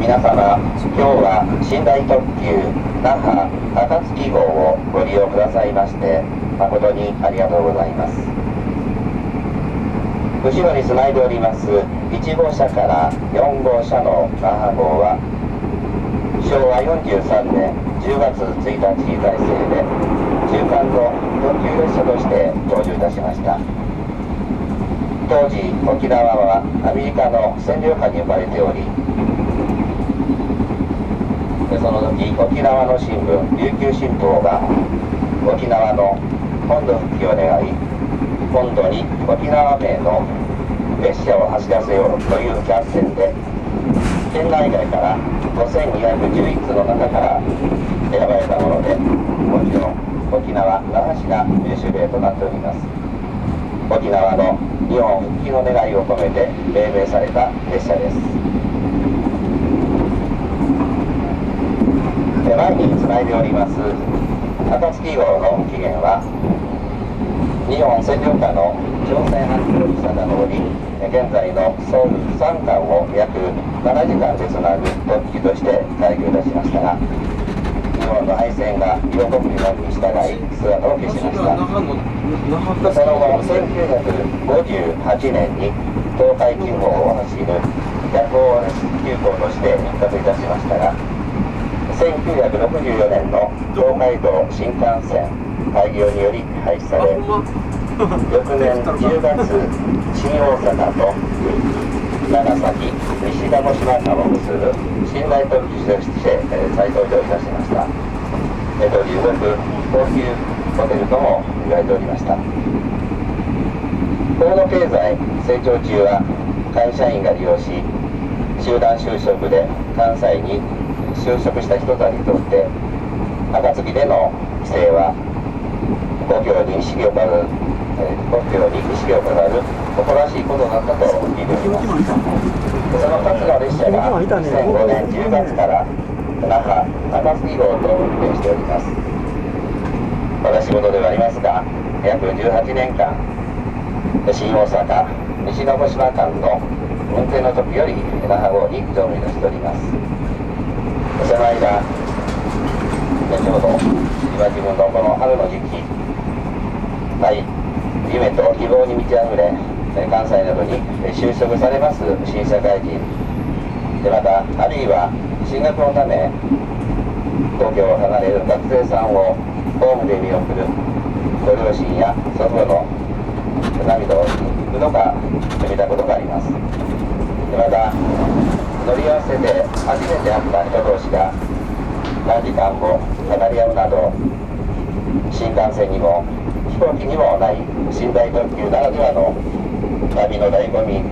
皆様、今日は寝台特急那覇暁号をご利用くださいまして誠にありがとうございます。後ろにつないでおります1号車から4号車の那覇号は昭和43年10月1日在生で中間の特急列車として登場いたしました。当時沖縄はアメリカの占領下に置かれており、その時沖縄の新聞琉球新報が沖縄の本土復帰を願い、本土に沖縄名の列車を走らせようというキャンペーンで県内外から5211通の中から選ばれたもので、もちろん沖縄那覇市が主例となっております。沖縄の日本復帰の願いを込めて命名された列車です。前につないでおります暁号の起源は日本占領下の朝鮮半島に遡り、現在のソウル・プサン間を約7時間でつなぐ特急として開業いたしましたが、日本の敗戦が両国にのみに従い姿を消しました。その後1958年に東海地方を走る夜行急行として復活いたしましたが、1964年の東海道新幹線開業により廃止され、翌年10月新大阪と長崎西鹿児島間を結ぶ寝台特急として再登場いたしました。動く高級ホテルとも言われておりました。高度経済成長中は会社員が利用し、集団就職で関西に就職した人たちにとって暁での帰省は故郷に意識を飾る誇らしいことだったと聞いております。その2つの列車が2005年10月から那覇暁号と運転しております。私事ではありますが、約18年間新大阪西鹿児島間の運転の時より那覇号に乗務いたしております。その間、ちょうど今自分のこの春の時期、夢と希望に満ち溢れ、関西などに就職されます新社会人で、またあるいは進学のため東京を離れる学生さんをホームで見送るご両親や祖父母の涙を幾度か見たことがあります。でまた乗り合わせで初めて会った人同士が何時間も語り合うなど、新幹線にも飛行機にもない寝台特急ならではの旅の醍醐味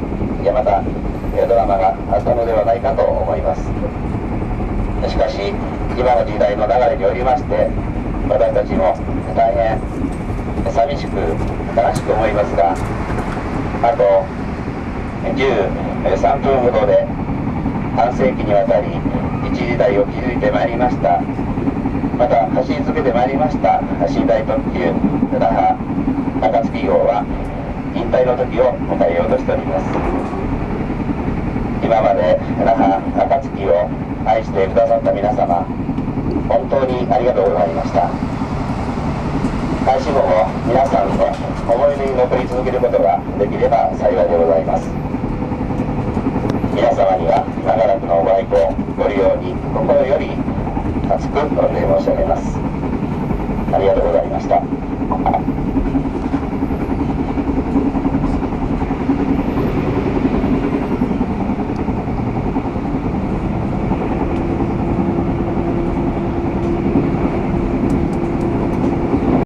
やまたドラマがあったのではないかと思います。しかし今の時代の流れによりまして、私たちも大変寂しく悲しく思いますが、あと13分ほどで半世紀にわたり一時代を築いてまいりました、また走り続けてまいりました寝台特急那覇暁号は引退の時を迎えようとしております。今まで那覇暁を愛してくださった皆様、本当にありがとうございました。開始後も皆さんの思い出に残り続けることができれば幸いでございます。皆様には長らくのご愛顧ご利用に心より厚く御礼申し上げます。ありがとうございました。